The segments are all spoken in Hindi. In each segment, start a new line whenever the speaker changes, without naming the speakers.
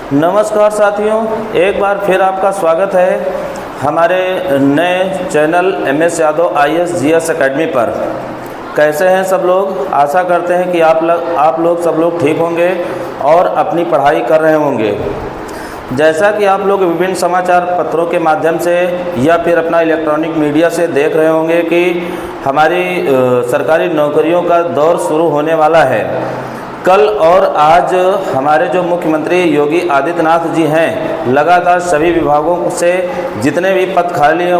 नमस्कार साथियों, एक बार फिर आपका स्वागत है हमारे नए channel MS Yadav IAS GS academy पर। कैसे हैं सब लोग? आशा करते हैं कि आप लोग सब लोग ठीक होंगे और अपनी पढ़ाई कर रहे होंगे। जैसा कि आप लोग विभिन्न समाचार पत्रों के माध्यम से या फिर अपना इलेक्ट्रॉनिक मीडिया से देख रहे होंगे कि हमारी सरकारी नौकरियों का दौर शुरू होने वाला है। कल और आज हमारे जो मुख्यमंत्री योगी आदित्यनाथ जी हैं, लगातार सभी विभागों से जितने भी पद खाली हैं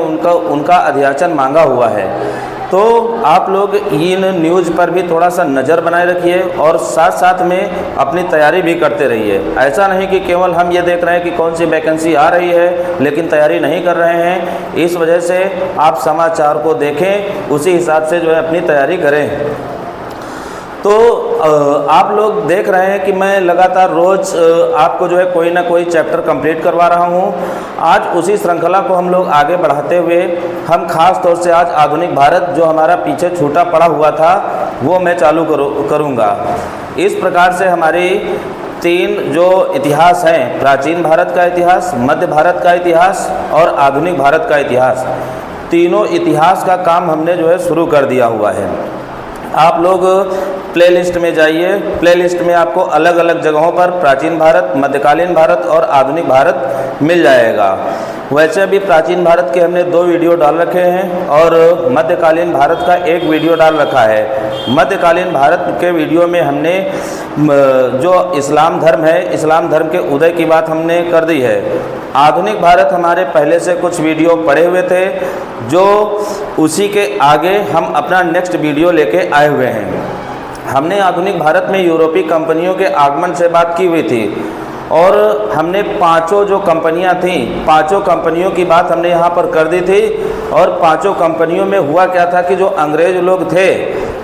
उनका अध्याचन मांगा हुआ है। तो आप लोग इन न्यूज़ पर भी थोड़ा सा नज़र बनाए रखिए और साथ साथ में अपनी तैयारी भी करते रहिए। ऐसा नहीं कि केवल हम ये देख रहे हैं कि कौन सी वैकेंसी आ रही है लेकिन तैयारी नहीं कर रहे हैं। इस वजह से आप समाचार को देखें, उसी हिसाब से जो है अपनी तैयारी करें। तो आप लोग देख रहे हैं कि मैं लगातार रोज़ आपको जो है कोई ना कोई चैप्टर कंप्लीट करवा रहा हूं। आज उसी श्रृंखला को हम लोग आगे बढ़ाते हुए हम खास तौर से आज आधुनिक भारत जो हमारा पीछे छूटा पड़ा हुआ था वो मैं चालू करूंगा। इस प्रकार से हमारी 3 जो इतिहास हैं, प्राचीन भारत का इतिहास, मध्य भारत का इतिहास और आधुनिक भारत का इतिहास, तीनों इतिहास का काम हमने जो है शुरू कर दिया हुआ है। आप लोग प्लेलिस्ट में जाइए, प्लेलिस्ट में आपको अलग अलग जगहों पर प्राचीन भारत, मध्यकालीन भारत और आधुनिक भारत मिल जाएगा। वैसे भी प्राचीन भारत के हमने 2 वीडियो डाल रखे हैं और मध्यकालीन भारत का 1 वीडियो डाल रखा है। मध्यकालीन भारत के वीडियो में हमने जो इस्लाम धर्म है, इस्लाम धर्म के उदय की बात हमने कर दी है। आधुनिक भारत हमारे पहले से कुछ वीडियो पड़े हुए थे, जो उसी के आगे हम अपना नेक्स्ट वीडियो लेके आए हुए हैं। हमने आधुनिक भारत में यूरोपीय कंपनियों के आगमन से बात की हुई थी और हमने 5 जो कंपनियां थीं, 5 कंपनियों की बात हमने यहाँ पर कर दी थी। और 5 कंपनियों में हुआ क्या था कि जो अंग्रेज लोग थे,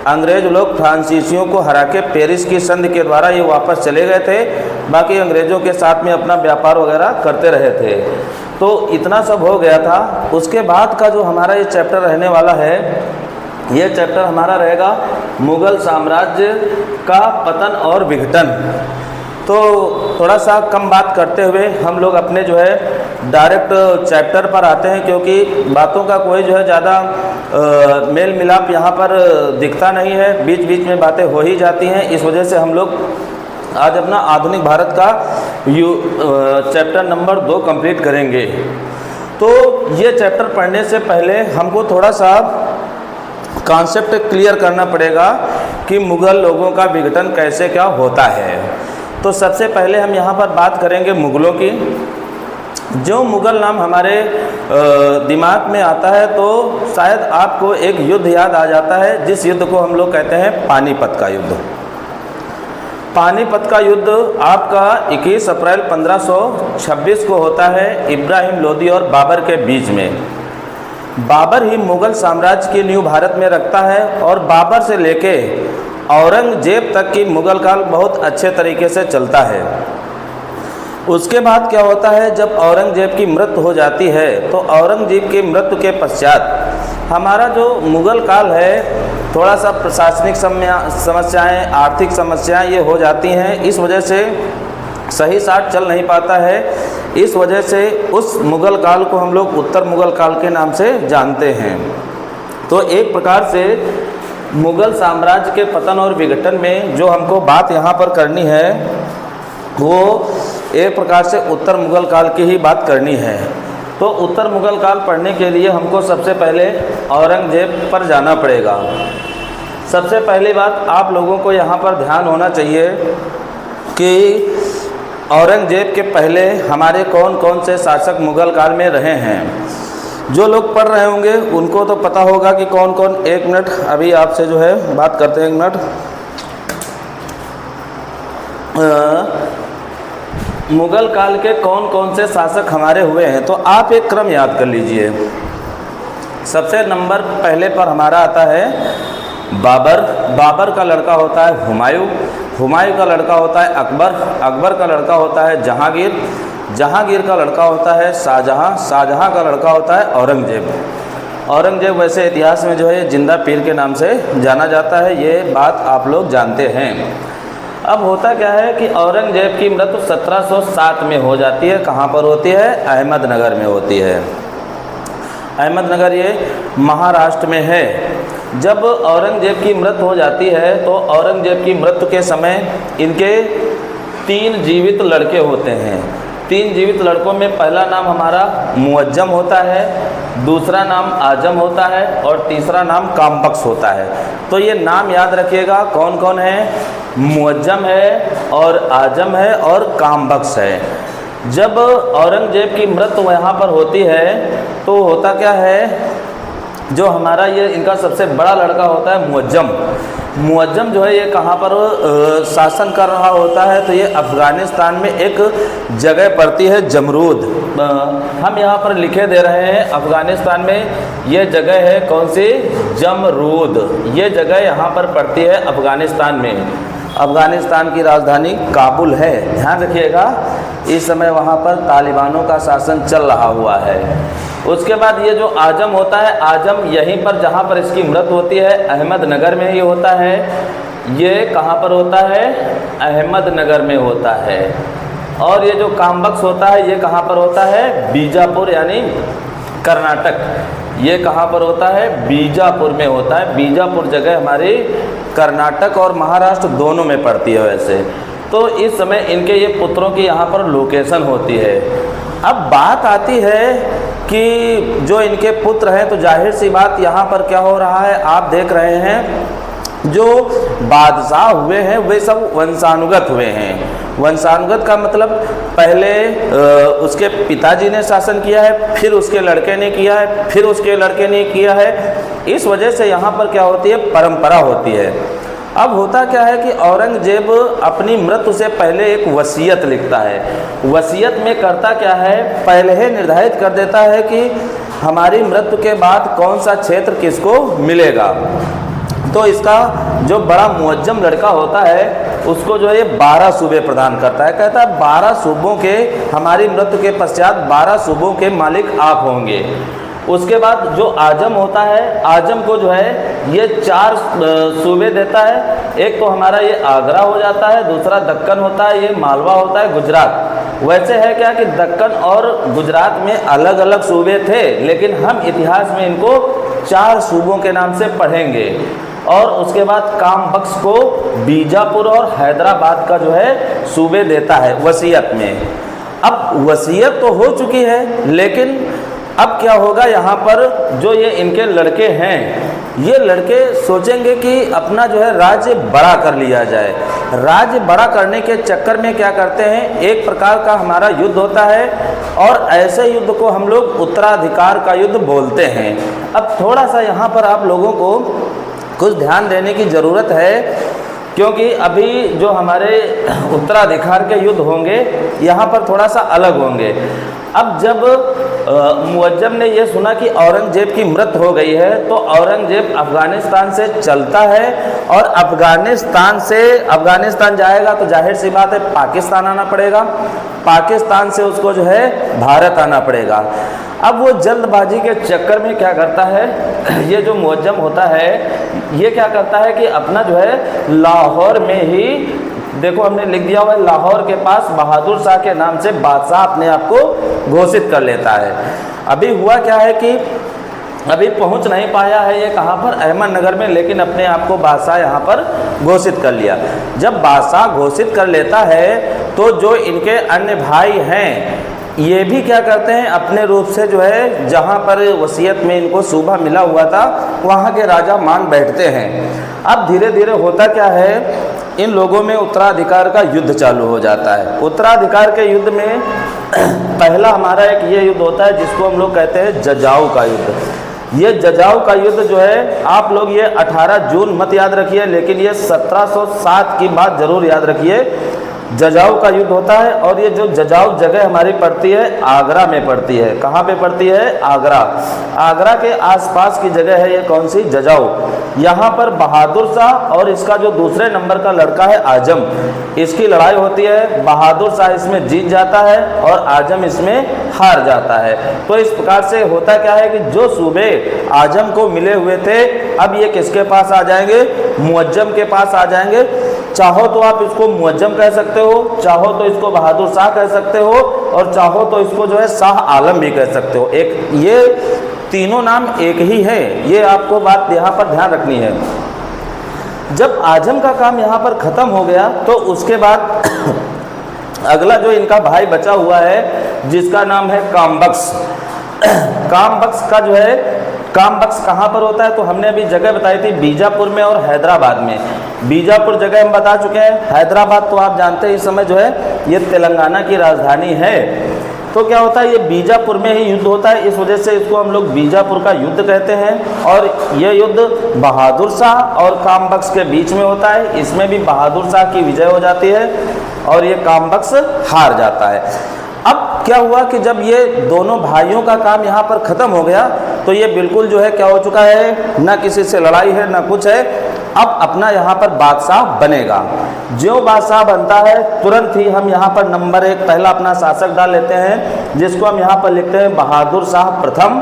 अंग्रेज लोग फ्रांसीसियों को हरा के पेरिस की संधि के द्वारा ये वापस चले गए थे। बाकी अंग्रेज़ों के साथ में अपना व्यापार वगैरह करते रहे थे। तो इतना सब हो गया था। उसके बाद का जो हमारा ये चैप्टर रहने वाला है, ये चैप्टर हमारा रहेगा मुग़ल साम्राज्य का पतन और विघटन। तो थोड़ा सा कम बात करते हुए हम लोग अपने जो है डायरेक्ट चैप्टर पर आते हैं, क्योंकि बातों का कोई जो है ज़्यादा मेल मिलाप यहाँ पर दिखता नहीं है, बीच बीच में बातें हो ही जाती हैं। इस वजह से हम लोग आज अपना आधुनिक भारत का चैप्टर नंबर 2 कंप्लीट करेंगे। तो ये चैप्टर पढ़ने से पहले हमको थोड़ा सा कॉन्सेप्ट क्लियर करना पड़ेगा कि मुग़ल लोगों का विघटन कैसे क्या होता है। तो सबसे पहले हम यहाँ पर बात करेंगे मुग़लों की। जो मुग़ल नाम हमारे दिमाग में आता है तो शायद आपको एक युद्ध याद आ जाता है, जिस युद्ध को हम लोग कहते हैं पानीपत का युद्ध। पानीपत का युद्ध आपका 21 अप्रैल 1526 को होता है इब्राहिम लोदी और बाबर के बीच में। बाबर ही मुग़ल साम्राज्य की नींव भारत में रखता है और बाबर से लेके औरंगजेब तक की मुग़ल काल बहुत अच्छे तरीके से चलता है। उसके बाद क्या होता है, जब औरंगजेब की मृत्यु हो जाती है तो औरंगजेब की मृत्यु के पश्चात हमारा जो मुग़ल काल है, थोड़ा सा प्रशासनिक समस्याएं, आर्थिक समस्याएं ये हो जाती हैं। इस वजह से सही साथ चल नहीं पाता है। इस वजह से उस मुग़ल काल को हम लोग उत्तर मुग़ल काल के नाम से जानते हैं। तो एक प्रकार से मुग़ल साम्राज्य के पतन और विघटन में जो हमको बात यहाँ पर करनी है वो एक प्रकार से उत्तर मुग़ल काल की ही बात करनी है। तो उत्तर मुग़ल काल पढ़ने के लिए हमको सबसे पहले औरंगजेब पर जाना पड़ेगा। सबसे पहली बात आप लोगों को यहाँ पर ध्यान होना चाहिए कि औरंगजेब के पहले हमारे कौन कौन से शासक मुग़ल काल में रहे हैं। जो लोग पढ़ रहे होंगे उनको तो पता होगा कि कौन कौन। 1 मिनट अभी आपसे जो है बात करते हैं, 1 मिनट। मुग़ल काल के कौन कौन से शासक हमारे हुए हैं, तो आप एक क्रम याद कर लीजिए। सबसे नंबर पहले पर हमारा आता है बाबर। बाबर का लड़का होता है हुमायूं। हुमायूं का लड़का होता है अकबर। अकबर का लड़का होता है जहांगीर। जहांगीर का लड़का होता है शाहजहां। शाहजहां का लड़का होता है औरंगजेब। औरंगजेब वैसे इतिहास में जो है जिंदा पीर के नाम से जाना जाता है, ये बात आप लोग जानते हैं। अब होता क्या है कि औरंगजेब की मृत्यु 1707 में हो जाती है। कहाँ पर होती है? अहमदनगर में होती है। अहमदनगर ये महाराष्ट्र में है। जब औरंगजेब की मृत्यु हो जाती है तो औरंगजेब की मृत्यु के समय इनके 3 जीवित लड़के होते हैं। 3 जीवित लड़कों में पहला नाम हमारा मुअज्जम होता है, दूसरा नाम आजम होता है और तीसरा नाम कामबख्श होता है। तो ये नाम याद रखिएगा, कौन कौन है? मुअज्जम है और आजम है और कामबख्श है। जब औरंगजेब की मृत्यु यहाँ पर होती है तो होता क्या है, जो हमारा ये इनका सबसे बड़ा लड़का होता है मुअज्जम। मुअज्जम जो है ये कहाँ पर शासन कर रहा होता है? तो ये अफ़गानिस्तान में एक जगह पड़ती है जमरूद। हम यहाँ पर लिखे दे रहे हैं अफ़गानिस्तान में ये जगह है कौन सी? जमरूद। ये जगह यहाँ पर पड़ती है अफ़गानिस्तान में। अफ़गानिस्तान की राजधानी काबुल है। ध्यान रखिएगा, इस समय वहाँ पर तालिबानों का शासन चल रहा हुआ है। उसके बाद ये जो आजम होता है, आजम यहीं पर जहाँ पर इसकी मृत्यु होती है अहमदनगर में ही होता है। ये कहाँ पर होता है? अहमदनगर में होता है। और ये जो कामबख्श होता है ये कहाँ पर होता है? बीजापुर यानी कर्नाटक। ये कहाँ पर होता है? बीजापुर में होता है। बीजापुर जगह हमारी कर्नाटक और महाराष्ट्र दोनों में पड़ती है वैसे। तो इस समय इनके ये पुत्रों की यहाँ पर लोकेशन होती है। अब बात आती है कि जो इनके पुत्र हैं, तो जाहिर सी बात यहाँ पर क्या हो रहा है, आप देख रहे हैं जो बादशाह हुए हैं वे सब वंशानुगत हुए हैं। वंशानुगत का मतलब पहले उसके पिताजी ने शासन किया है, फिर उसके लड़के ने किया है, फिर उसके लड़के ने किया है। इस वजह से यहाँ पर क्या होती है? परंपरा होती है। अब होता क्या है कि औरंगजेब अपनी मृत्यु से पहले एक वसीयत लिखता है। वसीयत में करता क्या है? पहले ही निर्धारित कर देता है कि हमारी मृत्यु के बाद कौन सा क्षेत्र किसको मिलेगा। तो इसका जो बड़ा मुअज्जम लड़का होता है उसको जो है ये 12 सूबे प्रदान करता है। कहता है 12 सूबों के, हमारी मृत्यु के पश्चात 12 सूबों के मालिक आप होंगे। उसके बाद जो आजम होता है, आजम को जो है ये 4 सूबे देता है। एक तो हमारा ये आगरा हो जाता है, दूसरा दक्कन होता है, ये मालवा होता है, गुजरात। वैसे है क्या कि दक्कन और गुजरात में अलग अलग सूबे थे, लेकिन हम इतिहास में इनको 4 सूबों के नाम से पढ़ेंगे। और उसके बाद कामबख्श को बीजापुर और हैदराबाद का जो है सूबे देता है वसीयत में। अब वसीयत तो हो चुकी है, लेकिन अब क्या होगा? यहाँ पर जो ये इनके लड़के हैं, ये लड़के सोचेंगे कि अपना जो है राज्य बड़ा कर लिया जाए। राज्य बड़ा करने के चक्कर में क्या करते हैं? एक प्रकार का हमारा युद्ध होता है और ऐसे युद्ध को हम लोग उत्तराधिकार का युद्ध बोलते हैं। अब थोड़ा सा यहाँ पर आप लोगों को कुछ ध्यान देने की ज़रूरत है, क्योंकि अभी जो हमारे उत्तराधिकार के युद्ध होंगे यहाँ पर थोड़ा सा अलग होंगे। अब जब मुअज्जम ने ये सुना कि औरंगजेब की मृत्यु हो गई है तो औरंगजेब अफ़गानिस्तान से चलता है और अफ़गानिस्तान जाएगा तो जाहिर सी बात है पाकिस्तान आना पड़ेगा। पाकिस्तान से उसको जो है भारत आना पड़ेगा। अब वो जल्दबाजी के चक्कर में क्या करता है, ये जो मुअज्जम होता है ये क्या करता है कि अपना जो है लाहौर में ही, देखो हमने लिख दिया हुआ है, लाहौर के पास बहादुर शाह के नाम से बादशाह अपने आप को घोषित कर लेता है। अभी हुआ क्या है कि अभी पहुंच नहीं पाया है ये कहाँ पर? अहमदनगर में, लेकिन अपने आप को बादशाह यहाँ पर घोषित कर लिया। जब बादशाह घोषित कर लेता है तो जो इनके अन्य भाई हैं ये भी क्या करते हैं? अपने रूप से जो है जहाँ पर वसीयत में इनको सूबा मिला हुआ था वहाँ के राजा मान बैठते हैं। अब धीरे धीरे होता क्या है, इन लोगों में उत्तराधिकार का युद्ध चालू हो जाता है। उत्तराधिकार के युद्ध में पहला हमारा एक ये युद्ध होता है जिसको हम लोग कहते हैं जजाऊ का युद्ध। ये जजाऊ का युद्ध जो है, आप लोग ये 18 जून मत याद रखिए, लेकिन ये 1707 की बात जरूर याद रखिए। जजाऊ का युद्ध होता है और ये जो जजाऊ जगह हमारी पड़ती है आगरा में पड़ती है। कहाँ पे पड़ती है? आगरा। आगरा के आसपास की जगह है ये कौन सी? जजाऊ। यहाँ पर बहादुर शाह और इसका जो दूसरे नंबर का लड़का है आजम, इसकी लड़ाई होती है। बहादुर शाह इसमें जीत जाता है और आजम इसमें हार जाता है। तो इस प्रकार से होता क्या है कि जो सूबे आजम को मिले हुए थे अब ये किसके पास आ जाएंगे? मुअज्जम के पास आ जाएंगे। चाहो तो आप इसको मुअज्जम कह सकते हो, चाहो तो इसको बहादुर शाह कह सकते हो, और चाहो तो इसको जो है शाह आलम भी कह सकते हो। एक ये तीनों नाम एक ही है, ये आपको बात यहाँ पर ध्यान रखनी है। जब आजम का काम यहाँ पर ख़त्म हो गया तो उसके बाद अगला जो इनका भाई बचा हुआ है जिसका नाम है कामबख्श। कामबख्श का जो है, कामबख्श कहाँ पर होता है तो हमने अभी जगह बताई थी बीजापुर में और हैदराबाद में। बीजापुर जगह हम बता चुके हैं, हैदराबाद तो आप जानते हैं इस समय जो है ये तेलंगाना की राजधानी है। तो क्या होता है, ये बीजापुर में ही युद्ध होता है, इस वजह से इसको हम लोग बीजापुर का युद्ध कहते हैं। और ये युद्ध बहादुर शाह और कामबख्श के बीच में होता है। इसमें भी बहादुर शाह की विजय हो जाती है और ये कामबख्श हार जाता है। अब क्या हुआ कि जब ये दोनों भाइयों का काम यहाँ पर ख़त्म हो गया तो ये बिल्कुल जो है क्या हो चुका है, ना किसी से लड़ाई है ना कुछ है, अब अपना यहाँ पर बादशाह बनेगा। जो बादशाह बनता है तुरंत ही हम यहाँ पर नंबर 1 पहला अपना शासक डाल लेते हैं, जिसको हम यहाँ पर लिखते हैं बहादुर शाह प्रथम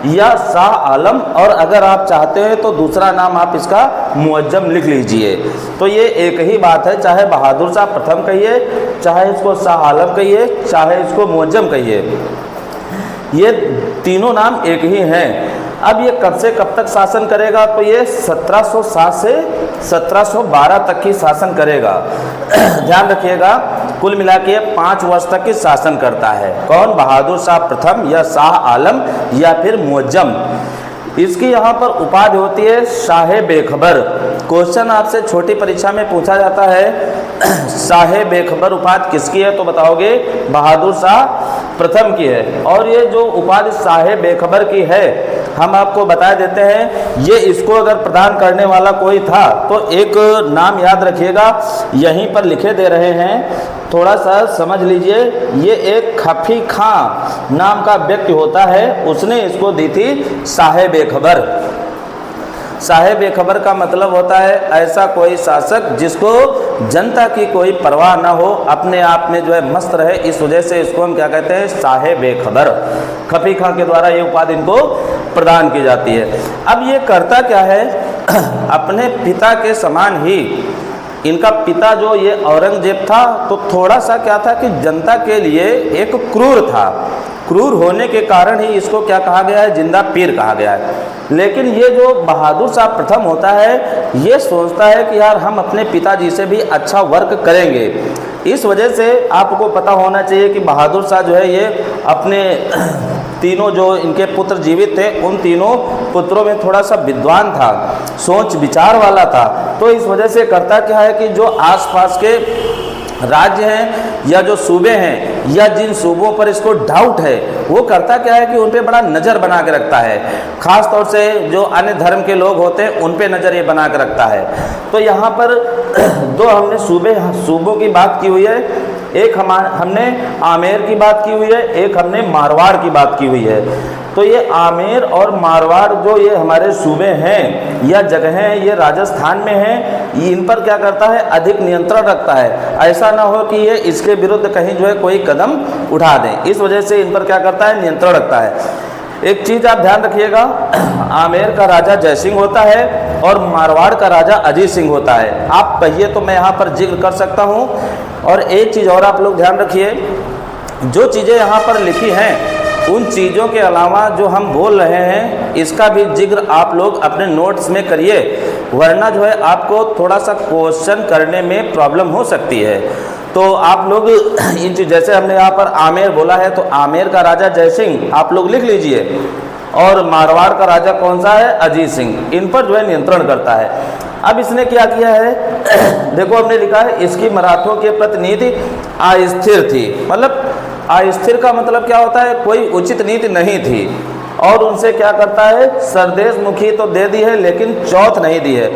या शाह आलम, और अगर आप चाहते हैं तो दूसरा नाम आप इसका मुअज्जम लिख लीजिए। तो ये एक ही बात है, चाहे बहादुर शाह प्रथम कहिए, चाहे इसको शाह आलम कहिए, चाहे इसको मुअज्जम कहिए, ये तीनों नाम एक ही हैं। अब ये कब से कब तक शासन करेगा तो ये 1707 से 1712 तक की शासन करेगा। ध्यान रखिएगा, कुल मिला के 5 वर्ष तक की शासन करता है। कौन? बहादुर शाह प्रथम या शाह आलम या फिर मुअज्जम। इसकी यहाँ पर उपाधि होती है शाह बेखबर। क्वेश्चन आपसे छोटी परीक्षा में पूछा जाता है शाह बेखबर उपाधि किसकी है तो बताओगे बहादुर शाह प्रथम की है। और ये जो उपाधि शाह बेखबर की है हम आपको बता देते हैं, ये इसको अगर प्रदान करने वाला कोई था तो एक नाम याद रखिएगा, यहीं पर लिखे दे रहे हैं, थोड़ा सा समझ लीजिए। ये एक खफी खां नाम का व्यक्ति होता है, उसने इसको दी थी शाह बेखबर। शाह बेखबर का मतलब होता है ऐसा कोई शासक जिसको जनता की कोई परवाह ना हो, अपने आप में जो है मस्त रहे, इस वजह से इसको हम क्या कहते हैं, शाह बेखबर। खफी खां के द्वारा ये उपाधि इनको प्रदान की जाती है। अब ये करता क्या है, अपने पिता के समान ही इनका पिता जो ये औरंगजेब था तो थोड़ा सा क्या था कि जनता के लिए एक क्रूर था। क्रूर होने के कारण ही इसको क्या कहा गया है, जिंदा पीर कहा गया है। लेकिन ये जो बहादुर शाह प्रथम होता है ये सोचता है कि यार हम अपने पिताजी से भी अच्छा वर्क करेंगे। इस वजह से आपको पता होना चाहिए कि बहादुर शाह जो है ये अपने तीनों जो इनके पुत्र जीवित थे उन तीनों पुत्रों में थोड़ा सा विद्वान था, सोच विचार वाला था। तो इस वजह से करता क्या है कि जो आसपास के राज्य हैं या जो सूबे हैं या जिन सूबों पर इसको डाउट है वो करता क्या है कि उन पे बड़ा नज़र बना के रखता है। ख़ास तौर से जो अन्य धर्म के लोग होते हैं उन पे नज़र ये बना के रखता है। तो यहाँ पर दो हमने सूबों की बात की हुई है, एक हमने आमेर की बात की हुई है, एक हमने मारवाड़ की बात की हुई है। तो ये आमेर और मारवाड़ जो ये हमारे सूबे हैं या जगह हैं ये राजस्थान में हैं, इन पर क्या करता है, अधिक नियंत्रण रखता है। ऐसा ना हो कि ये इसके विरुद्ध कहीं जो है कोई कदम उठा दें, इस वजह से इन पर क्या करता है, नियंत्रण रखता है। एक चीज़ आप ध्यान रखिएगा, आमेर का राजा जय सिंह होता है और मारवाड़ का राजा अजीत सिंह होता है। आप कहिए तो मैं यहाँ पर जिक्र कर सकता हूँ। और एक चीज़ और आप लोग ध्यान रखिए, जो चीज़ें यहाँ पर लिखी हैं उन चीज़ों के अलावा जो हम बोल रहे हैं इसका भी जिक्र आप लोग अपने नोट्स में करिए, वरना जो है आपको थोड़ा सा क्वेश्चन करने में प्रॉब्लम हो सकती है। तो आप लोग इन चीज़, जैसे हमने यहाँ पर आमेर बोला है तो आमेर का राजा जय सिंह आप लोग लिख लीजिए, और मारवाड़ का राजा कौन सा है, अजीत सिंह। इन पर जो है नियंत्रण करता है। अब इसने क्या किया है, देखो हमने लिखा है इसकी मराठों के प्रति नीति अस्थिर थी। मतलब अस्थिर का मतलब क्या होता है, कोई उचित नीति नहीं थी। और उनसे क्या करता है, सरदेश मुखी तो दे दी है लेकिन चौथ नहीं दी है।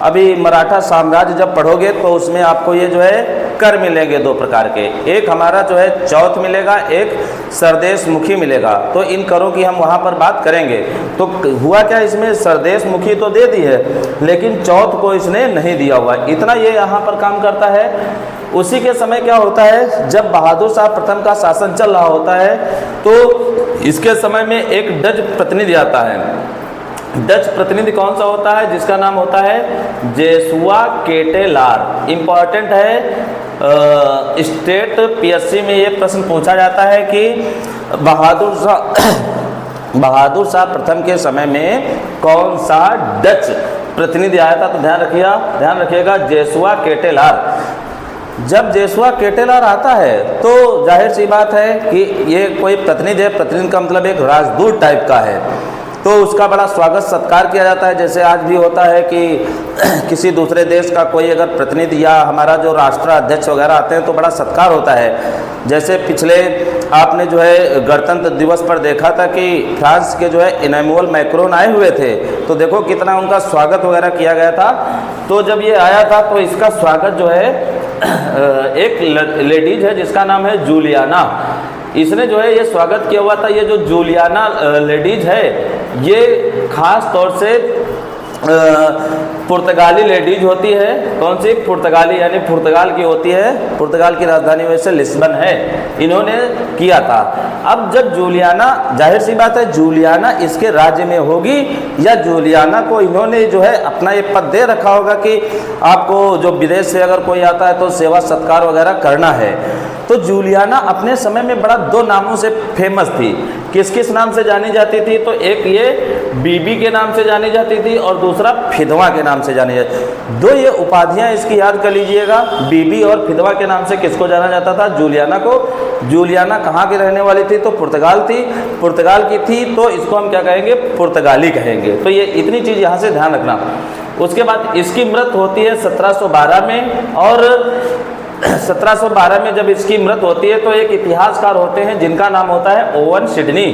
अभी मराठा साम्राज्य जब पढ़ोगे तो उसमें आपको ये जो है कर मिलेंगे दो प्रकार के, एक हमारा जो है चौथ मिलेगा, एक सरदेश मुखी मिलेगा। तो इन करों की हम वहाँ पर बात करेंगे। तो हुआ क्या, इसमें सरदेश मुखी तो दे दी है लेकिन चौथ को इसने नहीं दिया हुआ, इतना ये यहाँ पर काम करता है। उसी के समय क्या होता है, जब बहादुर शाह प्रथम का शासन चल रहा होता है तो इसके समय में एक डच प्रतिनिधि आता है। डच प्रतिनिधि कौन सा होता है? जिसका नाम होता है जेसुआ केटेलार। इम्पॉर्टेंट है, स्टेट पीएससी में ये प्रश्न पूछा जाता है कि बहादुर शाह प्रथम के समय में कौन सा डच प्रतिनिधि आया था? तो ध्यान रखिएगा जेसुआ केटेलार। जब जेसुआ केटेलार आता है तो जाहिर सी बात है कि ये कोई प्रतिनिधि है, प्रतिनिधि का मतलब एक राजदूत टाइप का है, तो उसका बड़ा स्वागत सत्कार किया जाता है। जैसे आज भी होता है कि किसी दूसरे देश का कोई अगर प्रतिनिधि या हमारा जो राष्ट्राध्यक्ष वगैरह आते हैं तो बड़ा सत्कार होता है। जैसे पिछले आपने जो है गणतंत्र दिवस पर देखा था कि फ्रांस के जो है इमैनुअल मैक्रोन आए हुए थे, तो देखो कितना उनका स्वागत वगैरह किया गया था। तो जब ये आया था तो इसका स्वागत जो है एक लेडीज है जिसका नाम है जूलियाना, इसने जो है ये स्वागत किया हुआ था। ये जो जूलियाना लेडीज है ये खास तौर से पुर्तगाली लेडीज होती है। कौन सी? पुर्तगाली, यानी पुर्तगाल की होती है। पुर्तगाल की राजधानी वैसे लिस्बन है, इन्होंने किया था। अब जब जूलियाना, जाहिर सी बात है जूलियाना इसके राज्य में होगी या जूलियाना को इन्होंने जो है अपना ये पद दे रखा होगा कि आपको जो विदेश से अगर कोई आता है तो सेवा सत्कार वगैरह करना है। तो जूलियाना अपने समय में बड़ा दो नामों से फेमस थी। किस किस नाम से जानी जाती थी? तो एक ये बीबी के नाम से जानी जाती थी और दूसरा फिदवा के नाम से जानी जाती। दो ये उपाधियां इसकी याद कर लीजिएगा, बीबी और फिदवा के नाम से किसको जाना जाता था? जूलियाना को। जूलियाना कहाँ की रहने वाली थी? तो पुर्तगाल थी, पुर्तगाल की थी, तो इसको हम क्या कहेंगे? पुर्तगाली कहेंगे। तो ये इतनी चीज़ यहाँ से ध्यान रखना। उसके बाद इसकी मृत्यु होती है 1712 में, और 1712 में जब इसकी मृत्यु होती है तो एक इतिहासकार होते हैं जिनका नाम होता है ओवन सिडनी।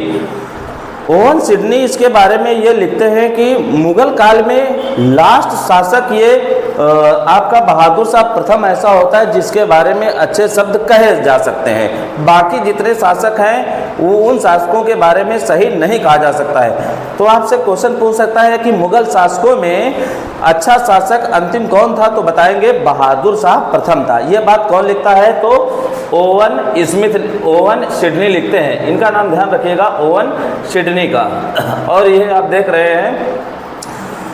ओवन सिडनी इसके बारे में ये लिखते हैं कि मुगल काल में लास्ट शासक ये आपका बहादुर शाह प्रथम ऐसा होता है जिसके बारे में अच्छे शब्द कहे जा सकते हैं। बाकी जितने शासक हैं वो उन शासकों के बारे में सही नहीं कहा जा सकता है। तो आपसे क्वेश्चन पूछ सकता है कि मुगल शासकों में अच्छा शासक अंतिम कौन था? तो बताएंगे बहादुर शाह प्रथम था। ये बात कौन लिखता है? तो ओवन सिडनी लिखते हैं। इनका नाम ध्यान रखिएगा, ओवन सिडनी का। और ये आप देख रहे हैं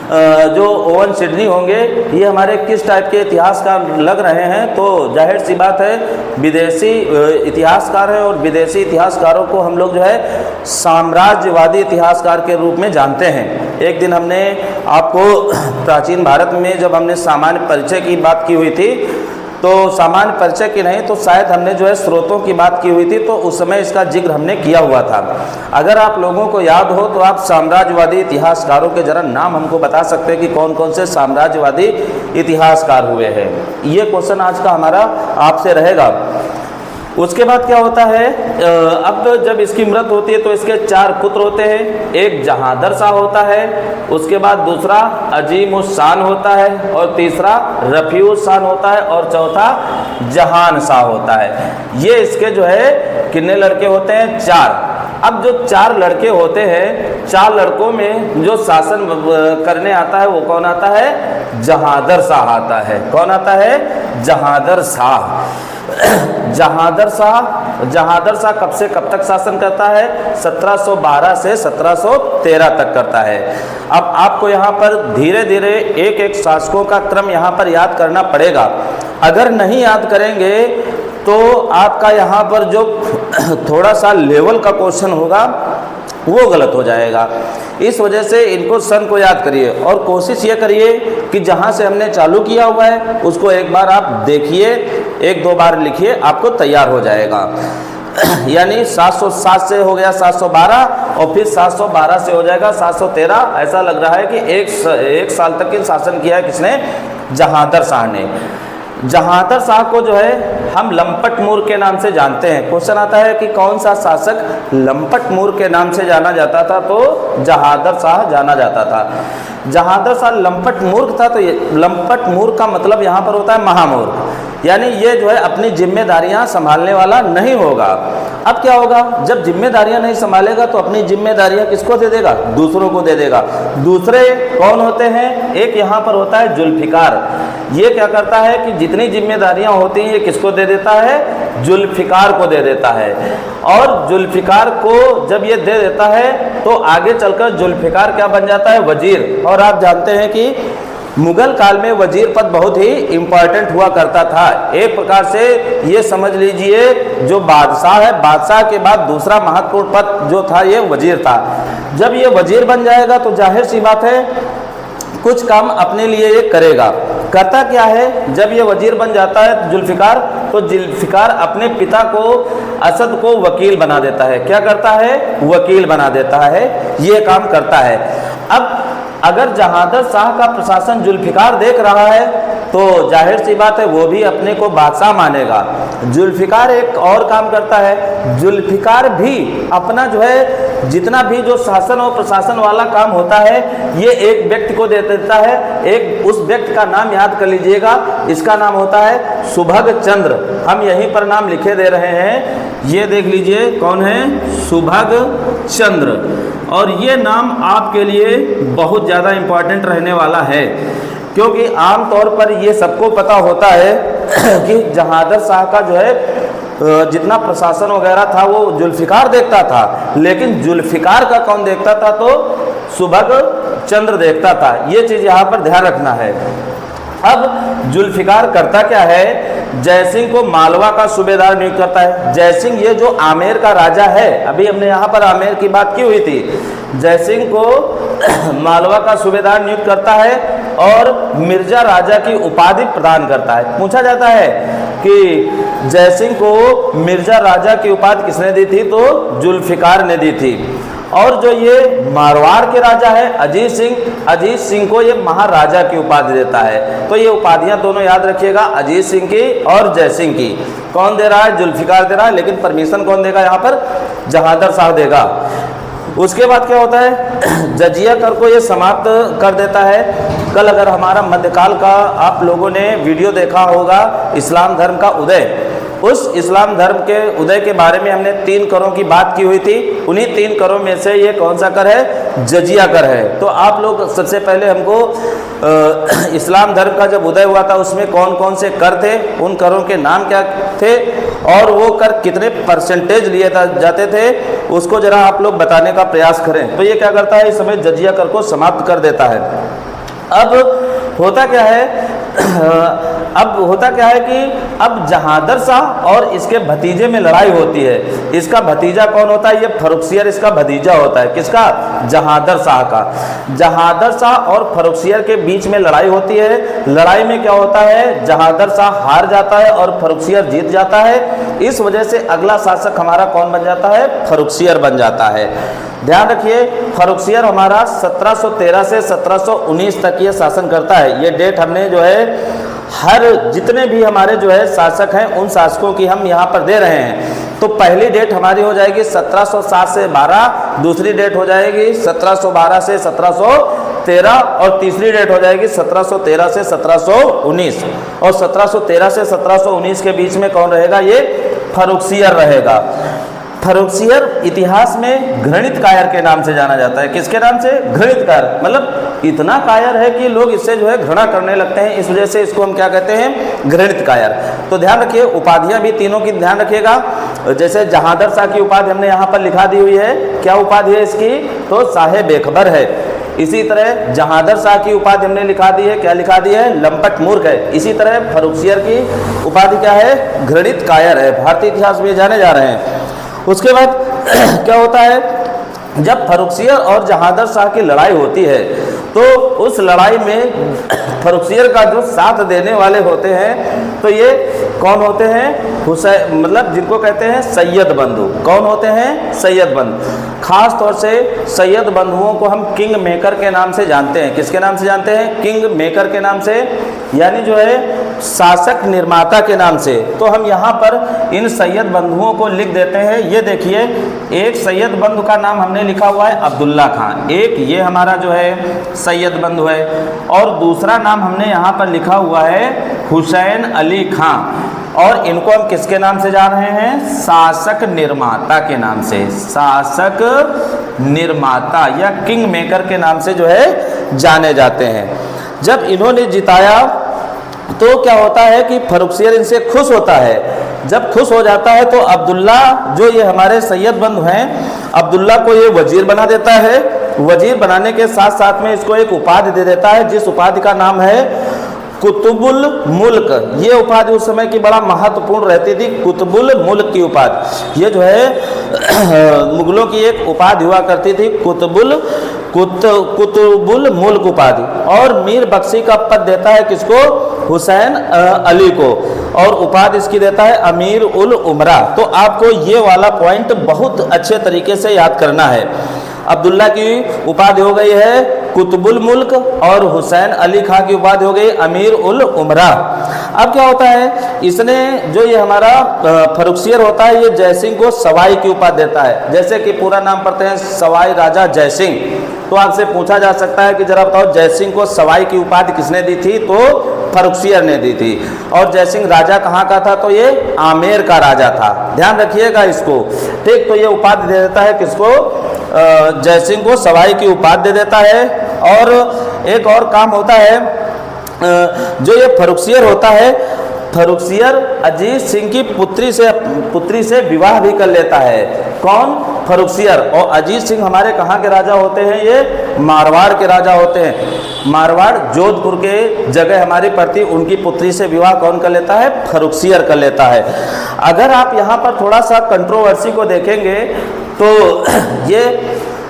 जो ओवन सिडनी होंगे ये हमारे किस टाइप के इतिहासकार लग रहे हैं? तो जाहिर सी बात है विदेशी इतिहासकार हैं, और विदेशी इतिहासकारों को हम लोग जो है साम्राज्यवादी इतिहासकार के रूप में जानते हैं। एक दिन हमने आपको प्राचीन भारत में जब हमने सामान्य परिचय की बात की हुई थी, तो सामान्य परिचय की नहीं तो शायद हमने जो है स्रोतों की बात की हुई थी, तो उस समय इसका जिक्र हमने किया हुआ था। अगर आप लोगों को याद हो तो आप साम्राज्यवादी इतिहासकारों के जरा नाम हमको बता सकते हैं कि कौन कौन से साम्राज्यवादी इतिहासकार हुए हैं। ये क्वेश्चन आज का हमारा आपसे रहेगा। उसके बाद क्या होता है, अब जब इसकी मृत्यु होती है तो इसके 4 पुत्र होते हैं। एक जहांदर शाह होता है, उसके बाद दूसरा अजीम उस शान होता है, और तीसरा रफ़ी उस शान होता है, और चौथा जहान शाह होता है। ये इसके जो है कितने लड़के होते हैं? 4। अब जो 4 लड़के होते हैं, 4 लड़कों में जो शासन करने आता है वो कौन आता है? जहांदर शाह आता है। कौन आता है? जहांदर शाह। जहांदर शाह कब से कब तक शासन करता है? 1712 से 1713 तक करता है। अब आपको यहाँ पर धीरे धीरे एक एक शासकों का क्रम यहाँ पर याद करना पड़ेगा। अगर नहीं याद करेंगे तो आपका यहाँ पर जो थोड़ा सा लेवल का क्वेश्चन होगा वो गलत हो जाएगा। इस वजह से इनको सन को याद करिए, और कोशिश ये करिए कि जहाँ से हमने चालू किया हुआ है उसको एक बार आप देखिए, 1-2 बार लिखिए, आपको तैयार हो जाएगा। यानी 707 से हो गया 712, और फिर 712 से हो जाएगा 713। ऐसा लग रहा है कि एक साल तक की शासन किया है किसने? जहांदर शाह ने। जहांदर शाह को जो है हम लंपट मूर के नाम से जानते हैं। क्वेश्चन आता है कि कौन सा शासक लंपट मूर के नाम से जाना जाता था? तो जहांदर शाह जाना जाता था। जहांदर शाह लंपट मूर्ख था, तो ये लंपट मूर्ख का मतलब यहाँ पर होता है महामूर्ख, यानी ये जो है अपनी जिम्मेदारियां संभालने वाला नहीं होगा। अब क्या होगा? जब जिम्मेदारियां नहीं संभालेगा तो अपनी जिम्मेदारियां किसको दे देगा? दूसरों को दे देगा। दूसरे कौन होते हैं? एक यहाँ पर होता है जुल्फिकार। ये क्या करता है कि जितनी जिम्मेदारियां होती हैं ये किसको दे देता है? जुल्फिकार को दे देता है। और जुल्फिकार को जब ये दे देता है तो आगे चलकर जुल्फ़िकार क्या बन जाता है, वजीर। और आप जानते हैं कि मुगल काल में वजीर पद बहुत ही इम्पॉर्टेंट हुआ करता था। एक प्रकार से ये समझ लीजिए जो बादशाह है, बादशाह के बाद दूसरा महत्वपूर्ण पद जो था ये वजीर था। जब ये वजीर बन जाएगा तो जाहिर सी बात है कुछ काम अपने लिए ये करेगा। करता क्या है, जब ये वजीर बन जाता है जुल्फ़िकार, तो जुल्फ़िकार अपने पिता को असद को वकील बना देता है। क्या करता है, वकील बना देता है, ये काम करता है। अब अगर जहांदर शाह का प्रशासन जुल्फ़िकार देख रहा है तो जाहिर सी बात है वो भी अपने को बादशाह मानेगा। जुल्फ़िकार एक और काम करता है, जुल्फ़िकार भी अपना जो है जितना भी जो शासन और प्रशासन वाला काम होता है ये एक व्यक्ति को दे देता है। एक उस व्यक्ति का नाम याद कर लीजिएगा, इसका नाम होता है सुभग चंद्र। हम यहीं पर नाम लिखे दे रहे हैं, ये देख लीजिए कौन है, सुभग चंद्र। और ये नाम आपके लिए बहुत ज़्यादा इम्पॉर्टेंट रहने वाला है, क्योंकि आम तौर पर ये सबको पता होता है कि जहांदर शाह का जो है जितना प्रशासन वगैरह था वो जुल्फ़िकार देखता था, लेकिन जुल्फ़िकार का कौन देखता था, तो सुभग चंद्र देखता था। ये चीज़ यहाँ पर ध्यान रखना है। अब जुल्फ़िकार करता क्या है, जयसिंह को मालवा का सूबेदार नियुक्त करता है। जयसिंह ये जो आमेर का राजा है, अभी हमने यहाँ पर आमेर की बात की हुई थी, जयसिंह को मालवा का सूबेदार नियुक्त करता है और मिर्जा राजा की उपाधि प्रदान करता है। पूछा जाता है कि जयसिंह को मिर्जा राजा की उपाधि किसने दी थी, तो जुल्फ़िकार ने दी थी। और जो ये मारवाड़ के राजा है अजीत सिंह को ये महाराजा की उपाधि देता है। तो ये उपाधियां दोनों याद रखिएगा, अजीत सिंह की और जयसिंह की। कौन दे रहा है, जुल्फ़िकार दे रहा है, लेकिन परमिशन कौन देगा यहाँ पर, जहांदर शाह देगा। उसके बाद क्या होता है, जजिया कर को ये समाप्त कर देता है। कल अगर हमारा मध्यकाल का आप लोगों ने वीडियो देखा होगा, इस्लाम धर्म का उदय, उस इस्लाम धर्म के उदय के बारे में हमने 3 करों की बात की हुई थी। उन्हीं 3 करों में से ये कौन सा कर है, जजिया कर है। तो आप लोग सबसे पहले हमको इस्लाम धर्म का जब उदय हुआ था उसमें कौन कौन से कर थे, उन करों के नाम क्या थे और वो कर कितने परसेंटेज लिए जाते थे, उसको जरा आप लोग बताने का प्रयास करें। तो ये क्या करता है, इस समय जजिया कर को समाप्त कर देता है। अब होता क्या है कि अब जहांदर शाह और इसके भतीजे में लड़ाई होती है। इसका भतीजा कौन होता है, ये फर्रुखसियर इसका भतीजा होता है। किसका, जहांदर शाह का। जहांदर शाह और फर्रुखसियर के बीच में लड़ाई होती है। लड़ाई में क्या होता है, जहांदर शाह हार जाता है और फर्रुखसियर जीत जाता है। इस वजह से अगला शासक हमारा कौन बन जाता है, फर्रुखसियर बन जाता है। ध्यान रखिए, फर्रुखसियर हमारा 1713 से 1719 तक ये शासन करता है। ये डेट हमने जो है हर जितने भी हमारे जो है शासक हैं उन शासकों की हम यहाँ पर दे रहे हैं। तो पहली डेट हमारी हो जाएगी 1707 से 12, दूसरी डेट हो जाएगी 1712 से 1713 और तीसरी डेट हो जाएगी 1713 से 1719। और 1713 से 1719 के बीच में कौन रहेगा, ये फर्रुखसियर रहेगा। फर्रुखसियर इतिहास में घृणित कायर के नाम से जाना जाता है। किसके नाम से, घृणित कायर, मतलब इतना कायर है कि लोग इससे जो है घृणा करने लगते हैं, इस वजह से इसको हम क्या कहते हैं, घृणित कायर। तो ध्यान रखिए, उपाधियां भी तीनों की ध्यान रखिएगा। जैसे जहांदर शाह की उपाधि हमने यहाँ पर लिखा दी हुई है, क्या उपाधि है इसकी, तो साहेब बेखबर है। इसी तरह जहांदर शाह की उपाधि हमने लिखा दी है, क्या लिखा दी है, लंपट मूर्ख है। इसी तरह फर्रुखसियर की उपाधि क्या है, घृणित कायर है। भारतीय इतिहास में जाने जा रहे हैं। उसके बाद क्या होता है, जब फर्रुखसियर और जहांदर शाह की लड़ाई होती है तो उस लड़ाई में फर्रुखसियर का जो साथ देने वाले होते हैं तो ये कौन होते हैं, हुसैन, मतलब जिनको कहते हैं सैयद बंधु। कौन होते हैं, सैयद बंधु। खास तौर से सैयद बंधुओं को हम किंग मेकर के नाम से जानते हैं। किसके नाम से जानते हैं, किंग मेकर के नाम से, यानी जो है शासक निर्माता के नाम से। तो हम यहाँ पर इन सैयद बंधुओं को लिख देते हैं। ये देखिए, एक सैयद बंधु का नाम हमने लिखा हुआ है अब्दुल्ला खान, एक ये हमारा जो है सैयद बंधु है, और दूसरा नाम हमने यहाँ पर लिखा हुआ है हुसैन अली खान। और इनको हम किसके नाम से जान रहे हैं, शासक निर्माता के नाम से, शासक निर्माता या किंग मेकर के नाम से जो है जाने जाते हैं। जब इन्होंने जिताया तो क्या होता है कि फर्रुखसियर इनसे खुश होता है। जब खुश हो जाता है तो अब्दुल्ला जो ये हमारे सैयद बंधु हैं, अब्दुल्ला को ये वजीर बना देता है। वजीर बनाने के साथ साथ में इसको एक उपाधि दे देता है, जिस उपाधि का नाम है कुतुबुल मुल्क। ये उपाधि उस समय की बड़ा महत्वपूर्ण रहती थी, कुतुबुल मुल्क की उपाधि। ये जो है मुगलों की एक उपाधि हुआ करती थी, कुतुबुल मुल्क उपाधि। और मीर बख्शी का पद देता है किसको? हुसैन अली को। और उपाधि इसकी देता है अमीर उल उमरा। तो आपको ये वाला पॉइंट बहुत अच्छे तरीके से याद करना है। अब्दुल्ला की उपाधि हो गई है कुतुबुल मुल्क और हुसैन अली खां की उपाधि हो गई अमीर उल उमरा। अब क्या होता है, इसने जो ये हमारा फरुखसियर होता है, ये जयसिंह को सवाई की उपाधि देता है। जैसे कि पूरा नाम पढ़ते हैं सवाई राजा जयसिंह, तो आपसे पूछा जा सकता है कि जरा बताओ जयसिंह को सवाई की उपाधि किसने दी थी? तो फरुखसियर ने दी थी। और जयसिंह राजा कहाँ का था? तो ये आमेर का राजा था, ध्यान रखिएगा इसको, ठीक। तो ये उपाधि दे देता है किसको? जयसिंह को सवाई की उपाधि दे देता है। और एक और काम होता है, जो ये फरुखसियर होता है, फरुखसियर अजीत सिंह की पुत्री से विवाह भी कर लेता है। कौन? फरुखसियर। और अजीत सिंह हमारे कहाँ के राजा होते हैं? ये मारवाड़ के राजा होते हैं। मारवाड़ जोधपुर के जगह हमारी पड़ती, उनकी पुत्री से विवाह कौन कर लेता है? फरुखसियर कर लेता है। अगर आप यहाँ पर थोड़ा सा कंट्रोवर्सी को देखेंगे तो ये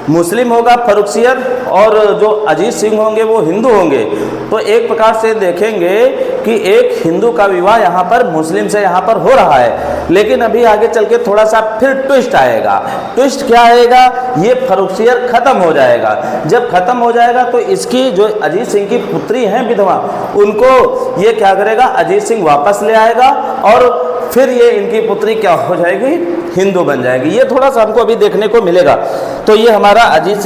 मुस्लिम होगा फरुखसियर और जो अजीत सिंह होंगे वो हिंदू होंगे। तो एक प्रकार से देखेंगे कि एक हिंदू का विवाह यहाँ पर मुस्लिम से यहाँ पर हो रहा है। लेकिन अभी आगे चल के थोड़ा सा फिर ट्विस्ट आएगा। ट्विस्ट क्या आएगा? ये फरुखसियर खत्म हो जाएगा। जब खत्म हो जाएगा तो इसकी जो अजीत सिंह की पुत्री हैं विधवा, उनको ये क्या करेगा? अजीत सिंह वापस ले आएगा और फिर ये इनकी पुत्री क्या हो जाएगी? हिंदू बन जाएगी। ये थोड़ा सा हमको अभी देखने को मिलेगा। तो ये हमारा अजीत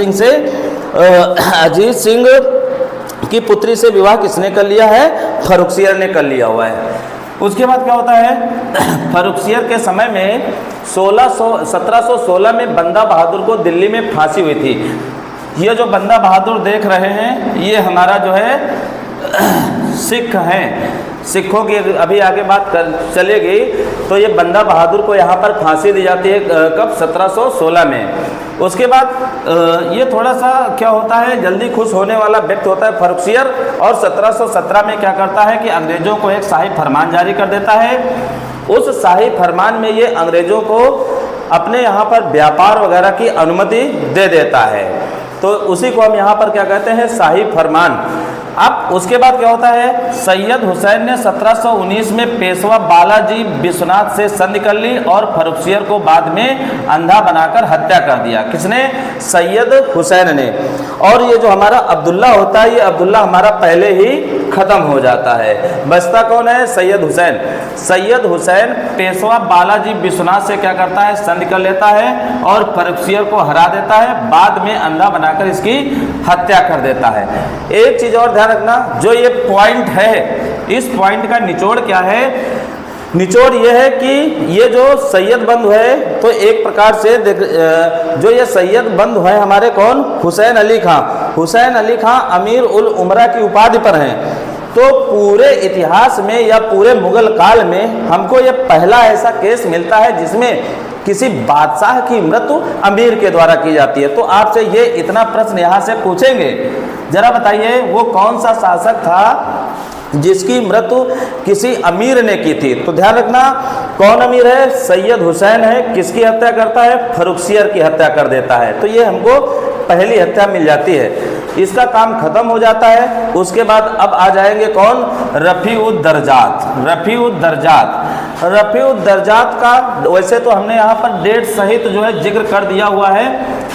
सिंह की पुत्री से विवाह किसने कर लिया है? फरुखसियर ने कर लिया हुआ है। उसके बाद क्या होता है, फरुखसियर के समय में 1716 में बंदा बहादुर को दिल्ली में फांसी हुई थी। ये जो बंदा बहादुर देख रहे हैं, ये हमारा जो है सिख हैं। सिखों की अभी आगे बात चलेगी। तो ये बंदा बहादुर को यहाँ पर फांसी दी जाती है कब? 1716 में। उसके बाद ये थोड़ा सा क्या होता है, जल्दी खुश होने वाला व्यक्ति होता है फरुखसियर। और 1717 में क्या करता है कि अंग्रेज़ों को एक शाही फरमान जारी कर देता है। उस शाही फरमान में ये अंग्रेज़ों को अपने यहाँ पर व्यापार वगैरह की अनुमति दे देता है। तो उसी को हम यहाँ पर क्या कहते हैं? शाही फरमान। अब उसके बाद क्या होता है, सैयद हुसैन ने 1719 में पेशवा बालाजी विश्वनाथ से संधि कर ली और फरुखसियर को बाद में अंधा बनाकर हत्या कर दिया। किसने? सैयद हुसैन ने। और ये जो हमारा अब्दुल्ला होता है, ये अब्दुल्ला हमारा पहले ही खत्म हो जाता है। बचता कौन है? सैयद हुसैन। सैयद हुसैन पेशवा बालाजी विश्वनाथ से क्या करता है? संधि कर लेता है और फरुखसियर को हरा देता है, बाद में अंधा बनाकर इसकी हत्या कर देता है। एक चीज़ और ध्यान रखना, जो ये पॉइंट है, इस पॉइंट का निचोड़ क्या है? निचोड़ ये है कि ये जो सैयद बंधु है, तो एक प्रकार से जो ये सैयद बंधु है हमारे कौन? हुसैन अली खां। हुसैन अली खां अमीर उल उमरा की उपाधि पर हैं। तो पूरे इतिहास में या पूरे मुगल काल में हमको ये पहला ऐसा केस मिलता है जिसमें किसी बादशाह की मृत्यु अमीर के द्वारा की जाती है। तो आपसे ये इतना प्रश्न यहाँ से पूछेंगे, जरा बताइए वो कौन सा शासक था जिसकी मृत्यु किसी अमीर ने की थी? तो ध्यान रखना, कौन अमीर है? सैयद हुसैन है। किसकी हत्या करता है? फरुखसियर की हत्या कर देता है। तो ये हमको पहली हत्या मिल जाती है, इसका काम खत्म हो जाता है। उसके बाद अब आ जाएंगे कौन? रफ़ीउद्दरजात। रफ़ीउद्दरजात का वैसे तो हमने यहाँ पर डेट सहित जो है जिक्र कर दिया हुआ है,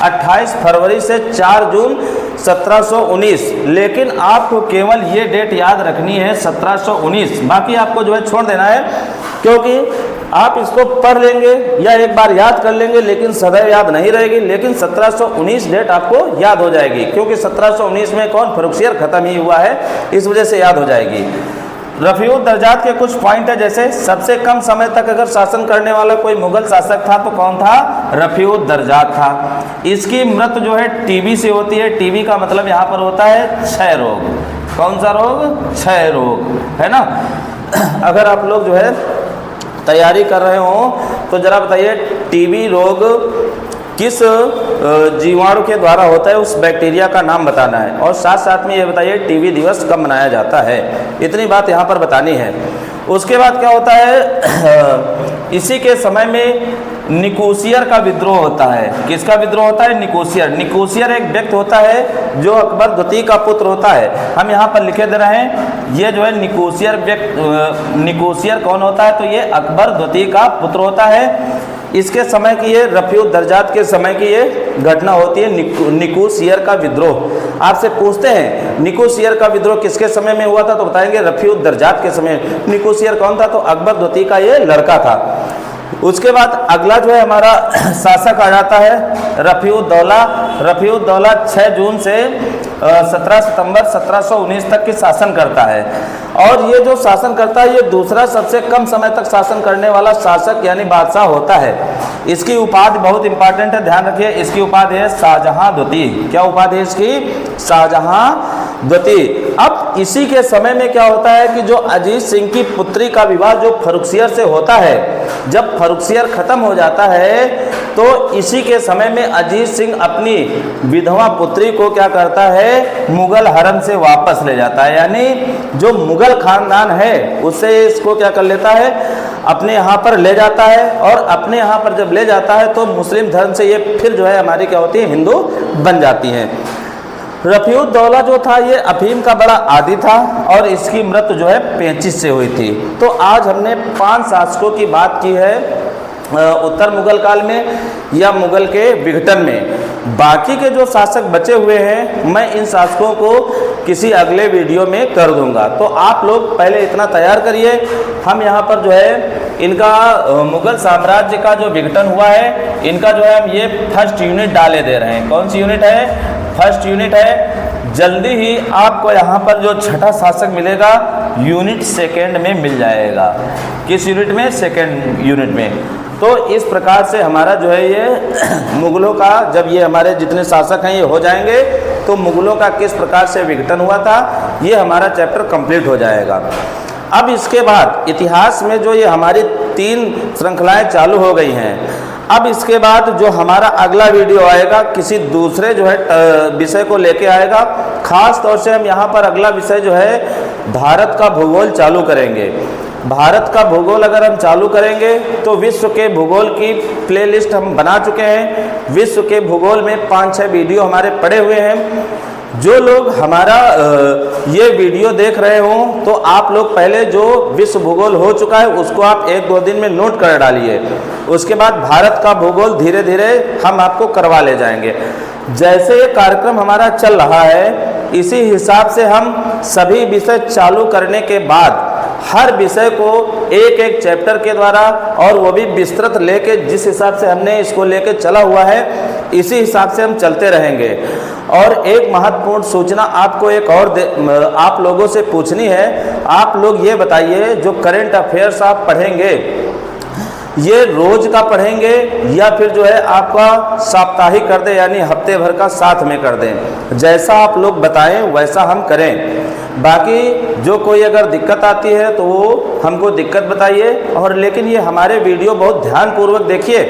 28 फरवरी से 4 जून 1719। लेकिन आपको केवल ये डेट याद रखनी है 1719, बाकी आपको जो है छोड़ देना है, क्योंकि आप इसको पढ़ लेंगे या एक बार याद कर लेंगे लेकिन सदैव याद नहीं रहेगी। लेकिन 1719 डेट आपको याद हो जाएगी, क्योंकि 1719 में कौन? फरुखसियर खत्म ही हुआ है, इस वजह से याद हो जाएगी। रफ़ीउद्दरजात के कुछ पॉइंट है, जैसे सबसे कम समय तक अगर शासन करने वाला कोई मुगल शासक था तो कौन था? रफ़ीउद्दरजात था। इसकी मृत्यु जो है टीबी से होती है। टीबी का मतलब यहाँ पर होता है क्षय रोग। कौन सा रोग? क्षय रोग, है ना। अगर आप लोग जो है तैयारी कर रहे हो तो ज़रा बताइए टीबी रोग किस जीवाणु के द्वारा होता है, उस बैक्टीरिया का नाम बताना है। और साथ साथ में ये बताइए टीबी दिवस कब मनाया जाता है, इतनी बात यहाँ पर बतानी है। उसके बाद क्या होता है, इसी के समय में निकोसियर का विद्रोह होता है। किसका विद्रोह होता है? निकोसियर। निकोसियर एक व्यक्ति होता है जो अकबर द्वितीय का पुत्र होता है। हम यहाँ पर लिखे दे रहे हैं, ये जो है निकोसियर व्यक्ति, निकोसियर कौन होता है? तो ये अकबर द्वितीय का पुत्र होता है। इसके समय की ये रफीउद दर्जात के समय की ये घटना होती है, निकोसियर का विद्रोह। आपसे पूछते हैं निकोसियर का विद्रोह किसके समय में हुआ था, तो बताएंगे रफीउद दर्जात के समय। निकोसियर कौन था? तो अकबर द्वितीय का ये लड़का था। उसके बाद अगला जो है हमारा शासक आ जाता है रफीउद्दौला। रफीउद्दौला 6 जून से 17 सितंबर 1719 तक की शासन करता है। और ये जो शासन करता है ये दूसरा सबसे कम समय तक शासन करने वाला शासक यानी बादशाह होता है। इसकी उपाधि बहुत इंपॉर्टेंट है, ध्यान रखिए। इसकी उपाधि है शाहजहां द्वितीय। क्या उपाधि है इसकी? शाहजहां द्वितीय। अब इसी के समय में क्या होता है कि जो अजीत सिंह की पुत्री का विवाह जो फर्रुखसियर से होता है, जब फर्रुखसियर खत्म हो जाता है तो इसी के समय में अजीत सिंह अपनी विधवा पुत्री को क्या करता है, मुगल हरम से वापस ले जाता है। यानी जो मुगल खानदान है उससे इसको क्या कर लेता है, अपने यहाँ पर ले जाता है। और अपने यहाँ पर जब ले जाता है तो मुस्लिम धर्म से ये फिर जो है हमारी क्या होती है, हिंदू बन जाती हैं। रफीउद्दौला जो था ये अफीम का बड़ा आदी था और इसकी मृत्यु जो है 35 से हुई थी। तो आज हमने 5 शासकों की बात की है उत्तर मुगल काल में या मुगल के विघटन में। बाकी के जो शासक बचे हुए हैं मैं इन शासकों को किसी अगले वीडियो में कर दूंगा। तो आप लोग पहले इतना तैयार करिए। हम यहाँ पर जो है इनका मुगल साम्राज्य का जो विघटन हुआ है इनका जो है हम ये फर्स्ट यूनिट डाले दे रहे हैं। कौन सी यूनिट है? फर्स्ट यूनिट है। जल्दी ही आपको यहाँ पर जो छठा शासक मिलेगा यूनिट सेकेंड में मिल जाएगा। किस यूनिट में? सेकेंड यूनिट में। तो इस प्रकार से हमारा जो है ये मुगलों का, जब ये हमारे जितने शासक हैं ये हो जाएंगे तो मुगलों का किस प्रकार से विघटन हुआ था ये हमारा चैप्टर कंप्लीट हो जाएगा। अब इसके बाद इतिहास में जो ये हमारी 3 श्रृंखलाएं चालू हो गई हैं, अब इसके बाद जो हमारा अगला वीडियो आएगा किसी दूसरे जो है विषय को लेके आएगा। खास तौर से हम यहाँ पर अगला विषय जो है भारत का भूगोल चालू करेंगे। भारत का भूगोल अगर हम चालू करेंगे तो विश्व के भूगोल की प्लेलिस्ट हम बना चुके हैं। विश्व के भूगोल में 5-6 वीडियो हमारे पड़े हुए हैं। जो लोग हमारा ये वीडियो देख रहे हो तो आप लोग पहले जो विश्व भूगोल हो चुका है उसको आप 1-2 दिन में नोट कर डालिए। उसके बाद भारत का भूगोल धीरे धीरे हम आपको करवा ले जाएंगे। जैसे ये कार्यक्रम हमारा चल रहा है इसी हिसाब से हम सभी विषय चालू करने के बाद हर विषय को एक एक चैप्टर के द्वारा और वो भी विस्तृत लेके जिस हिसाब से हमने इसको लेके चला हुआ है इसी हिसाब से हम चलते रहेंगे। और एक महत्वपूर्ण सूचना आपको एक और आप लोगों से पूछनी है। आप लोग ये बताइए जो करंट अफेयर्स आप पढ़ेंगे ये रोज का पढ़ेंगे या फिर जो है आपका साप्ताहिक कर दें यानी हफ्ते भर का साथ में कर दें। जैसा आप लोग बताएं वैसा हम करें। बाकी जो कोई अगर दिक्कत आती है तो वो हमको दिक्कत बताइए। और लेकिन ये हमारे वीडियो बहुत ध्यानपूर्वक देखिए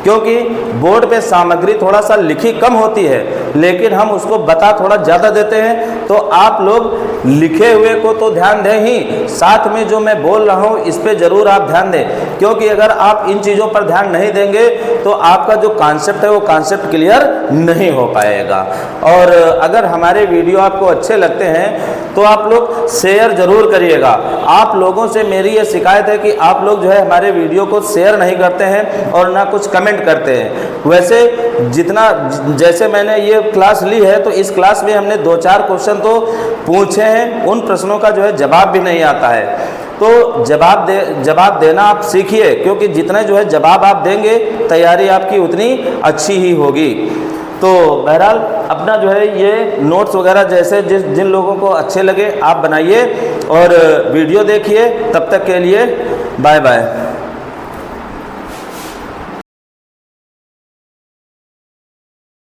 क्योंकि बोर्ड पे सामग्री थोड़ा सा लिखी कम होती है लेकिन हम उसको बता थोड़ा ज़्यादा देते हैं। तो आप लोग लिखे हुए को तो ध्यान दें ही, साथ में जो मैं बोल रहा हूँ इस पे ज़रूर आप ध्यान दें क्योंकि अगर आप इन चीज़ों पर ध्यान नहीं देंगे तो आपका जो कॉन्सेप्ट है वो कॉन्सेप्ट क्लियर नहीं हो पाएगा। और अगर हमारे वीडियो आपको अच्छे लगते हैं तो आप लोग शेयर ज़रूर करिएगा। आप लोगों से मेरी ये शिकायत है कि आप लोग जो है हमारे वीडियो को शेयर नहीं करते हैं और ना कुछ कमेंट करते हैं। वैसे जितना जैसे मैंने ये क्लास ली है तो इस क्लास में हमने 2-4 क्वेश्चन तो पूछे हैं, उन प्रश्नों का जो है जवाब भी नहीं आता है। तो जवाब देना आप सीखिए क्योंकि जितने जो है जवाब आप देंगे तैयारी आपकी उतनी अच्छी ही होगी। तो बहरहाल अपना जो है ये नोट्स वगैरह जैसे जिन लोगों को अच्छे लगे आप बनाइए और वीडियो देखिए। तब तक के लिए बाय बाय।